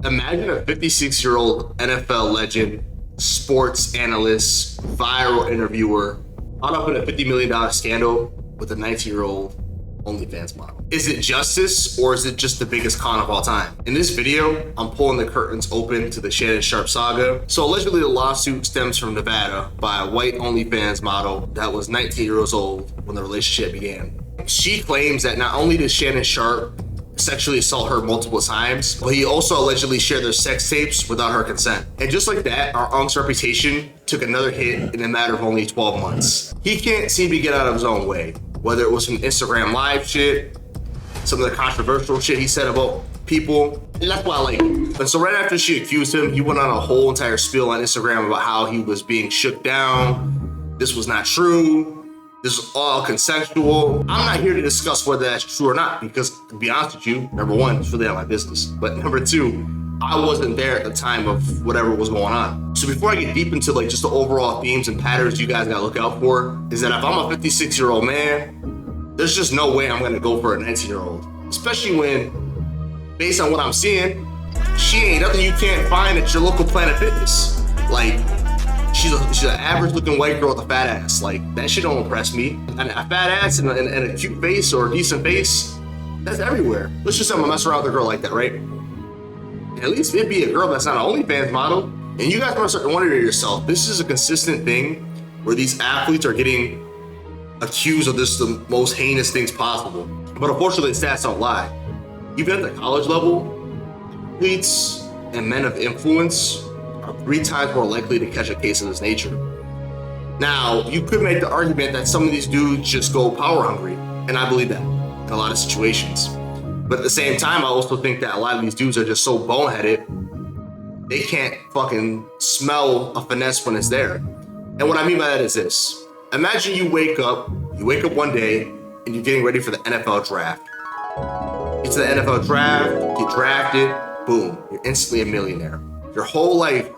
Imagine a 56-year-old NFL legend, sports analyst, viral interviewer, caught up in a $50 million scandal with a 19-year-old OnlyFans model. Is it justice, or is it just the biggest con of all time? In this video, I'm pulling the curtains open to the Shannon Sharpe saga. So allegedly the lawsuit stems from Nevada by a white OnlyFans model that was 19 years old when the relationship began. She claims that not only did Shannon Sharpe sexually assault her multiple times, but he also allegedly shared their sex tapes without her consent. And just like that, our unc's reputation took another hit in a matter of only 12 months. He can't seem to get out of his own way, whether it was some Instagram live shit, some of the controversial shit he said about people. And that's why I like him. And so right after she accused him, he went on a whole entire spiel on Instagram about how he was being shook down. This was not true. This is all consensual. I'm not here to discuss whether that's true or not, because to be honest with you, number one, it's really not my business. But number two, I wasn't there at the time of whatever was going on. So before I get deep into like just the overall themes and patterns you guys gotta look out for, is that if I'm a 56-year-old man, there's just no way I'm gonna go for a 19-year-old. Especially when, based on what I'm seeing, she ain't nothing you can't find at your local Planet Fitness. Like, she's an average looking white girl with a fat ass. Like, that shit don't impress me. And a fat ass and a cute face or a decent face, that's everywhere. Let's just say I'm gonna mess around with a girl like that, right? At least it'd be a girl that's not an OnlyFans model. And you guys must start wondering to yourself, this is a consistent thing where these athletes are getting accused of this the most heinous things possible. But unfortunately, the stats don't lie. Even at the college level, athletes and men of influence are 3 times more likely to catch a case of this nature. Now, you could make the argument that some of these dudes just go power hungry, and I believe that in a lot of situations. But at the same time, I also think that a lot of these dudes are just so boneheaded, they can't fucking smell a finesse when it's there. And what I mean by that is this. Imagine you wake up one day and you're getting ready for the NFL draft. Get to the NFL draft, get drafted, boom, you're instantly a millionaire. Your whole life,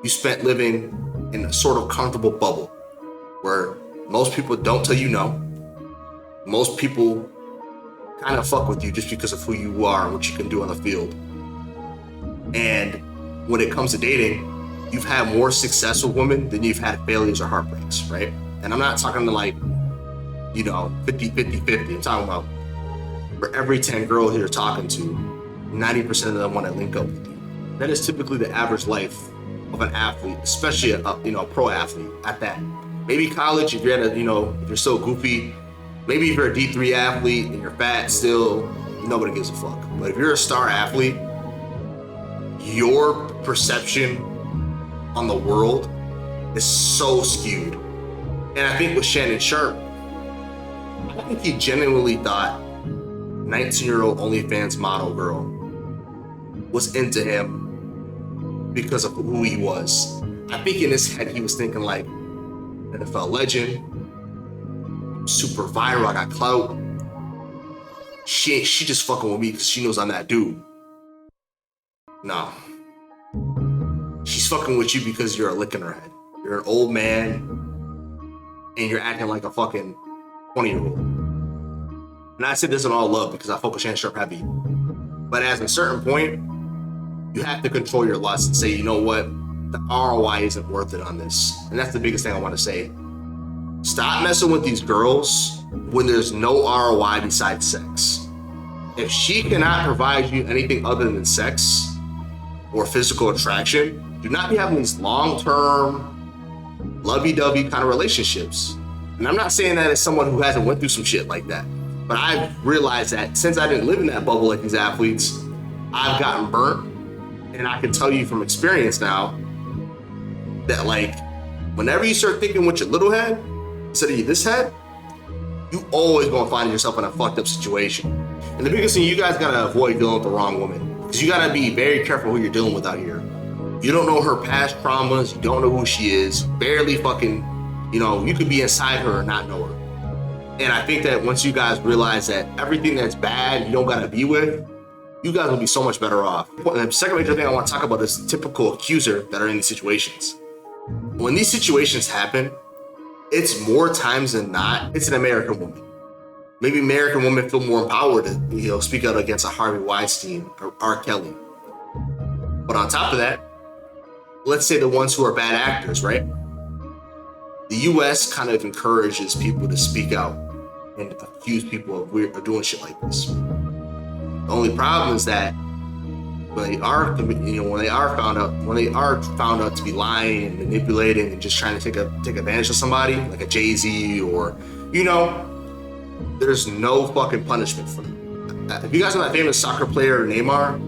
you spent living in a sort of comfortable bubble where most people don't tell you no. Most people kind of fuck with you just because of who you are and what you can do on the field. And when it comes to dating, you've had more success with women than you've had failures or heartbreaks, right? And I'm not talking to like, 50-50-50. I'm talking about for every 10 girls you're talking to, 90% of them want to link up with you. That is typically the average life of an athlete, especially a pro athlete at that. Maybe college, if you're at if you're so goofy, maybe if you're a D3 athlete and you're fat still, nobody gives a fuck. But if you're a star athlete, your perception on the world is so skewed. And I think with Shannon Sharpe, I think he genuinely thought 19-year-old OnlyFans model girl was into him because of who he was. I think in his head he was thinking like, NFL legend, super viral, I got clout. She just fucking with me because she knows I'm that dude. No. She's fucking with you because you're a lick in her head. You're an old man and you're acting like a fucking 20-year-old. And I said this in all love because I focus Shannon Sharpe heavy. But at a certain point, you have to control your lust and say, you know what? The ROI isn't worth it on this. And that's the biggest thing I want to say. Stop messing with these girls when there's no ROI besides sex. If she cannot provide you anything other than sex or physical attraction, do not be having these long-term, lovey-dovey kind of relationships. And I'm not saying that as someone who hasn't went through some shit like that. But I've realized that since I didn't live in that bubble like these athletes, I've gotten burnt. And I can tell you from experience now that like, whenever you start thinking with your little head instead of this head, you always gonna find yourself in a fucked up situation. And the biggest thing, you guys gotta avoid dealing with the wrong woman, because you gotta be very careful who you're dealing with out here. You don't know her past traumas, you don't know who she is, barely fucking, you could be inside her and not know her. And I think that once you guys realize that everything that's bad, you don't gotta be with, you guys will be so much better off. And the second major thing I want to talk about is the typical accuser that are in these situations. When these situations happen, it's more times than not, it's an American woman. Maybe American women feel more empowered to, speak out against a Harvey Weinstein or R. Kelly. But on top of that, let's say the ones who are bad actors, right? The US kind of encourages people to speak out and accuse people of doing shit like this. The only problem is that when they are found out to be lying and manipulating and just trying to take advantage of somebody, like a Jay-Z or, there's no fucking punishment for them. If you guys know that famous soccer player Neymar,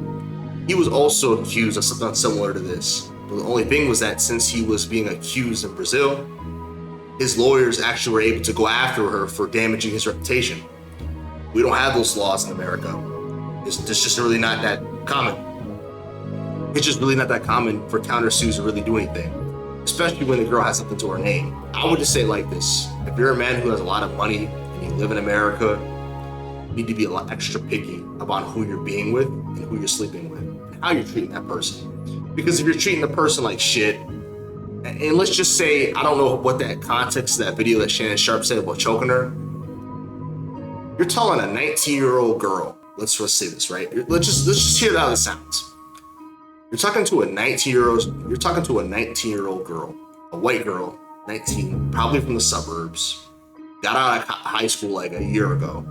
he was also accused of something similar to this. But the only thing was that since he was being accused in Brazil, his lawyers actually were able to go after her for damaging his reputation. We don't have those laws in America. It's just really not that common. It's just really not that common for countersuits to really do anything, especially when the girl has something to her name. I would just say like this: if you're a man who has a lot of money and you live in America, you need to be a lot extra picky about who you're being with and who you're sleeping with and how you're treating that person. Because if you're treating the person like shit, and let's just say, I don't know what that context of that video that Shannon Sharpe said about choking her, you're telling a 19-year-old girl, let's just say this, right? Let's just hear how this sounds. You're talking to a 19-year-old girl, a white girl, 19, probably from the suburbs, got out of high school like a year ago,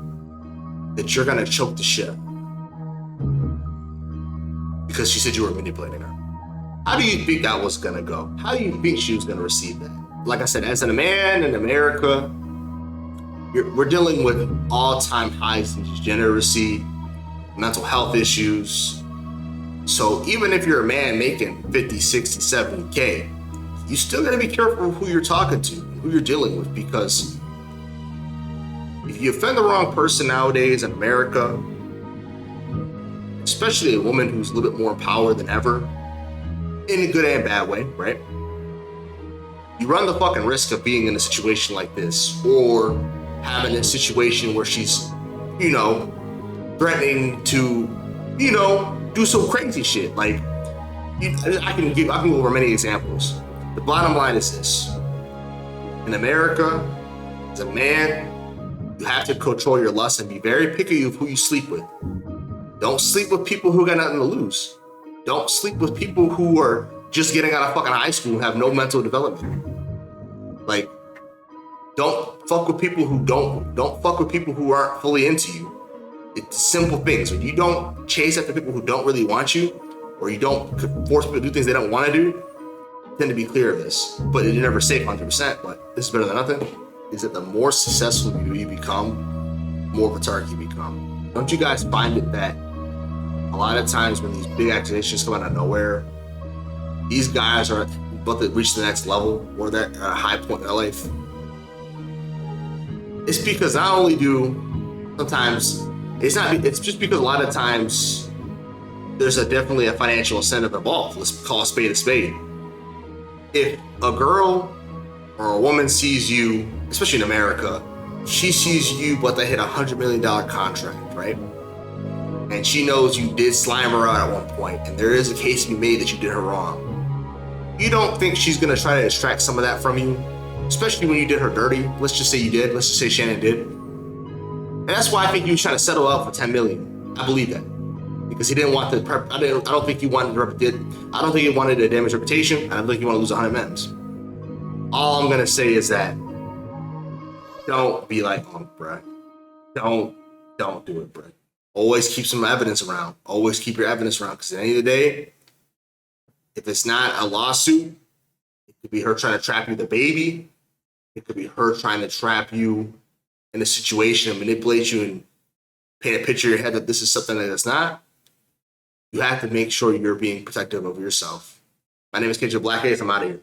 that you're gonna choke the shit because she said you were manipulating her. How do you think that was gonna go? How do you think she was gonna receive that? Like I said, as a man in America, we're dealing with all-time highs in degeneracy, mental health issues. So even if you're a man making 50, 60, 70K, you still gotta be careful of who you're talking to, who you're dealing with, because if you offend the wrong person nowadays in America, especially a woman who's a little bit more empowered than ever, in a good and bad way, right? You run the fucking risk of being in a situation like this, or having a situation where she's, threatening to, do some crazy shit. Like, I can go over many examples. The bottom line is this: in America, as a man, you have to control your lust and be very picky of who you sleep with. Don't sleep with people who got nothing to lose. Don't sleep with people who are just getting out of fucking high school and have no mental development. Like, don't fuck with people who don't fuck with people who aren't fully into you. It's simple things. When you don't chase after people who don't really want you, or you don't force people to do things they don't want to do, tend to be clear of this. But you're never safe 100%, but this is better than nothing, is that the more successful you become, more of a target you become. Don't you guys find it that a lot of times when these big accusations come out of nowhere, these guys are about to reach the next level, or they're at a high point in their life? It's because not only do sometimes, it's just because a lot of times there's definitely a financial incentive involved. Let's call a spade a spade. If a girl or a woman sees you, especially in America, she sees you but they hit $100 million contract, right? And she knows you did slime her out at one point, and there is a case to be made that you did her wrong. You don't think she's gonna try to extract some of that from you, especially when you did her dirty? Let's just say you did. Let's just say Shannon did. And that's why I think he was trying to settle out for $10 million. I believe that, because he didn't want I don't think he wanted a damaged reputation. I don't think he wanted to lose 100 M's. All I'm gonna say is that don't be like, bruh. Don't do it, bruh. Always keep some evidence around. Always keep your evidence around, because at the end of the day, if it's not a lawsuit, it could be her trying to trap you with a baby. It could be her trying to trap you in a situation and manipulate you and paint a picture in your head that this is something that it's not. You have to make sure you're being protective of yourself. My name is KJTheBlackAce. I'm out of here.